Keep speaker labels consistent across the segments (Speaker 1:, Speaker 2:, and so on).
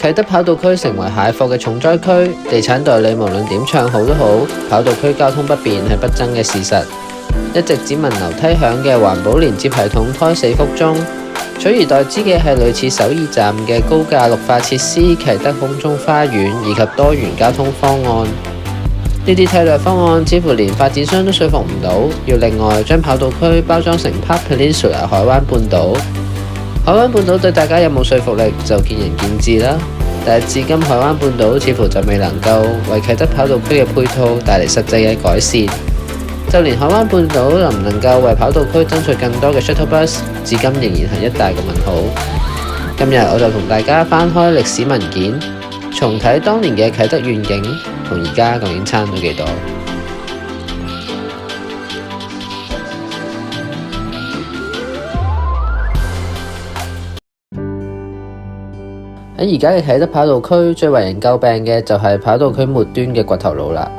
Speaker 1: 啟德跑道區成為蟹貨嘅重災區，地產代理無論點唱好都好，跑道區交通不便係不爭嘅事實。一直只聞樓梯響嘅環保連接系統胎死腹中，取而代之嘅係類似首爾站嘅高架綠化設施、啟德空中花園以及多元交通方案。呢啲替代方案似乎連發展商都說服唔到，要另外將跑道區包裝成 Park Peninsula 海灣半島。海灣半島對大家有冇說服力就見仁見智啦，但係至今海灣半島似乎就未能夠為啟德跑道區嘅配套帶嚟實際嘅改善。就連海灣半島能唔能夠為跑道區爭取更多嘅 shuttle bus， 至今仍然係一大個問號。今日我就同大家翻開歷史文件，重睇當年嘅啟德願景同而家究竟差咗幾多。喺而家嘅啟德跑道區，最為人詬病嘅就係跑道區末端嘅掘頭路啦。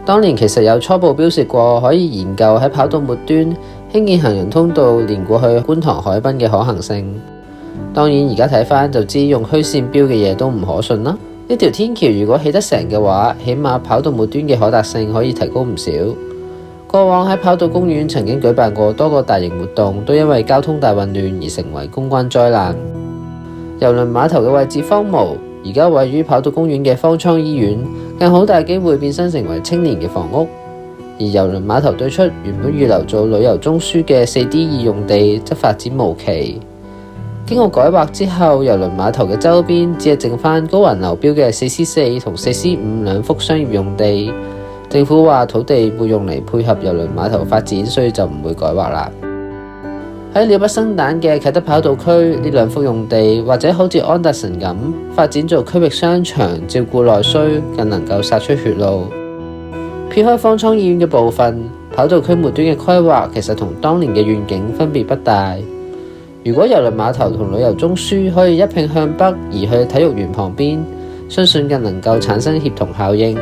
Speaker 1: 當年其實有初步標示過，可以研究喺跑道末端興建行人通道連過去觀塘海濱嘅可行性。當然而家睇返就知用虛線標嘅嘢都唔可信啦。呢條天橋如果起得成嘅話，起碼跑道末端嘅可達性可以提高唔少。過往喺跑道公園曾經舉辦過多個大型活動，都因為交通大混亂而成為公關災難。郵輪碼頭嘅位置荒蕪，而家位於跑道公園嘅方艙醫院更好大機會變身成為青年嘅房屋。而郵輪碼頭對出原本預留做旅遊中樞嘅 4D2 用地則發展無期。經過改劃之後，郵輪碼頭嘅周邊只係剩返高雲流標嘅 4C4 同 4C5 兩幅商業用地。政府話土地會用嚟配合郵輪碼頭發展，所以就唔會改劃啦。喺鳥不生蛋嘅啟德跑道區，呢兩幅用地或者好似安達臣咁發展做區域商場，照顧內需，更能夠殺出血路。撇開方艙醫院嘅部分，跑道區末端嘅規劃其實同當年嘅願景分別不大。如果郵輪碼頭同旅遊中樞可以一併向北移去體育園旁邊，相信更能夠產生協同效應。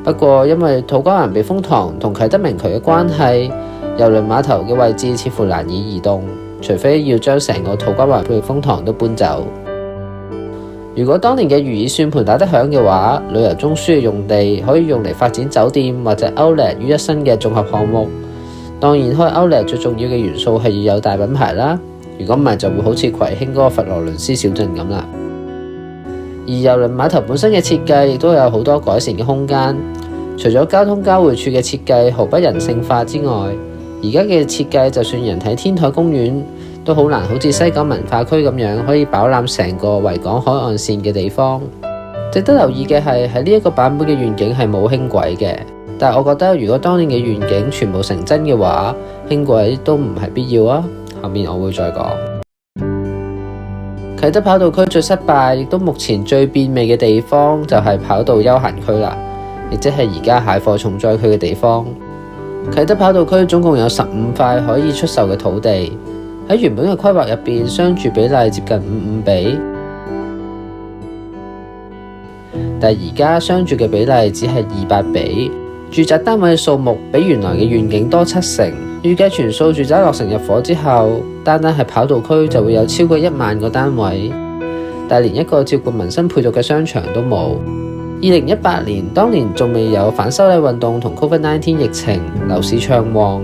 Speaker 1: 不過因為土瓜灣避風塘同啟德明渠嘅關係，郵輪碼頭嘅位置似乎難以移動，除非要將成個土瓜灣避風塘都搬走。如果當年嘅如意算盤打得響嘅話，旅遊中樞嘅用地可以用嚟發展酒店或者 Outlet 於一身嘅綜合項目。當然開 Outlet 最重要嘅元素係要有大品牌啦，如果唔係就會好似葵興嗰個佛羅倫斯小鎮咁啦。而郵輪碼頭本身嘅設計亦都有好多改善嘅空間，除咗交通交匯處嘅設計毫不人性化之外，而家嘅設計就算人喺天台公園都好難好似西九文化區咁樣可以飽覽成個維港海岸線嘅地方。值得留意嘅係喺呢一個版本嘅願景係冇輕軌嘅，但係我覺得如果當年嘅願景全部成真嘅話，輕軌都唔係必要啊。後面我會再講。啟德跑道區最失敗亦都目前最變味嘅地方就係跑道休閒區啦，亦即係而家蟹貨重災區嘅地方。啟德跑道區總共有15塊可以出售嘅土地，喺原本嘅規劃入邊，商住比例接近55比，但而家商住嘅比例只係28比，住宅單位數目比原來嘅願景多70%。預計全數住宅落成入伙之後，單係跑道區就會有超過1萬個單位，但連一個照顧民生配套嘅商場都冇。2018年當年仲未有反修例運動同 COVID-19 疫情，樓市暢旺。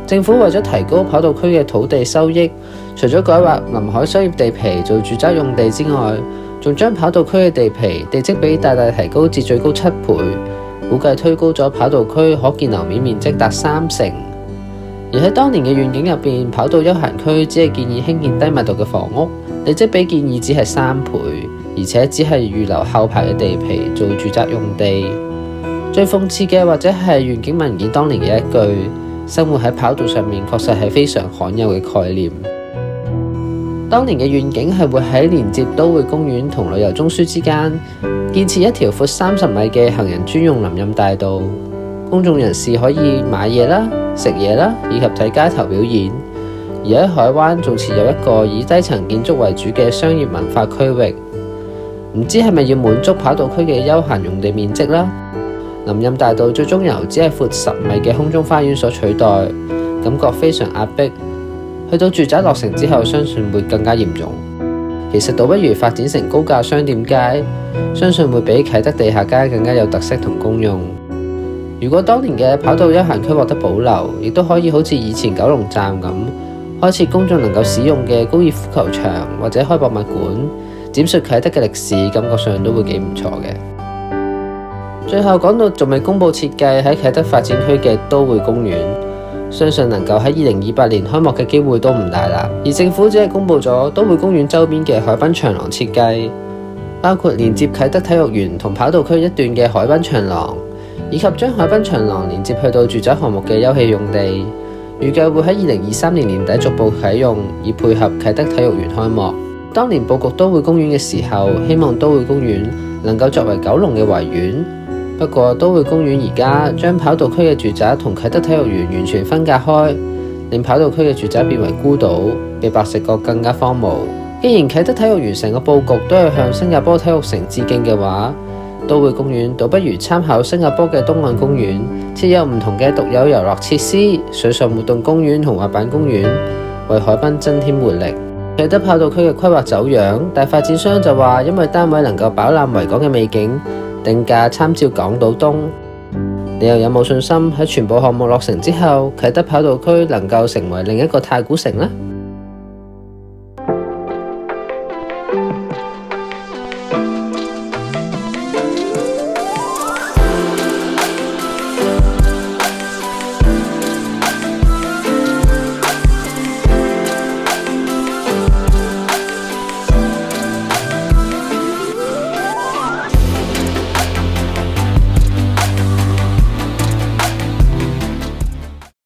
Speaker 1: 政府為咗提高跑道區嘅土地收益，除咗改劃臨海商業地皮做住宅用地之外，仲將跑道區嘅地皮地積比大大提高至最高7倍，估計推高咗跑道區可建樓面面積達30%。而喺當年嘅願景入邊，跑道休閒區只係建議興建低密度嘅房屋，地積比建議只係3倍，而且只係預留後排嘅地皮做住宅用地。最諷刺嘅或者係願景文件當年嘅一句：生活喺跑道上面確實係非常罕有嘅概念。當年嘅願景係會喺連接都會公園同旅遊中樞之間建設一條闊30米嘅行人專用林蔭大道，公眾人士可以買嘢啦、食嘢啦，以及睇街頭表演。而喺海灣仲設有一個以低層建築為主嘅商業文化區域，唔知係咪要滿足跑道區嘅休閒用地面積啦？林蔭大道最終由只係闊10米嘅空中花園所取代，感覺非常壓迫。去到住宅落成之後，相信會更加嚴重。其實倒不如發展成高價商店街，相信會比啟德地下街更加有特色同功用。如果當年嘅跑道休閒區獲得保留，亦都可以好似以前九龍站咁，開設公眾能夠使用嘅高爾夫球場或者開博物館，展述啟德嘅歷史，感覺上都會幾唔錯嘅。最後講到仲未公佈設計喺啟德發展區嘅都會公園，相信能夠喺2028年開幕嘅機會都唔大啦。而政府只係公佈咗都會公園周邊嘅海濱長廊設計，包括連接啟德體育園同跑道區一段嘅海濱長廊，以及將海濱長廊連接去到住宅項目嘅休憩用地，預計會喺2023年年底逐步啟用，以配合啟德體育園開幕。當年佈局都會公園嘅時候，希望都會公園能夠作為九龍嘅維園。不過都會公園而家將跑道區嘅住宅同啟德體育園完全分隔開，令跑道區嘅住宅變為孤島，比白石角更加荒蕪。既然啟德體育園成個佈局都係向新加坡體育城致敬嘅話，都會公園倒不如參考新加坡嘅東岸公園，設有唔同嘅獨有遊樂設施、水上活動公園同滑板公園，為海濱增添活力。啟德跑道區嘅規劃走樣，但發展商就話因為單位能夠飽覽維港嘅美景，定價參照港島東。你又有冇信心喺全部項目落成之後，啟德跑道區能夠成為另一個太古城呢？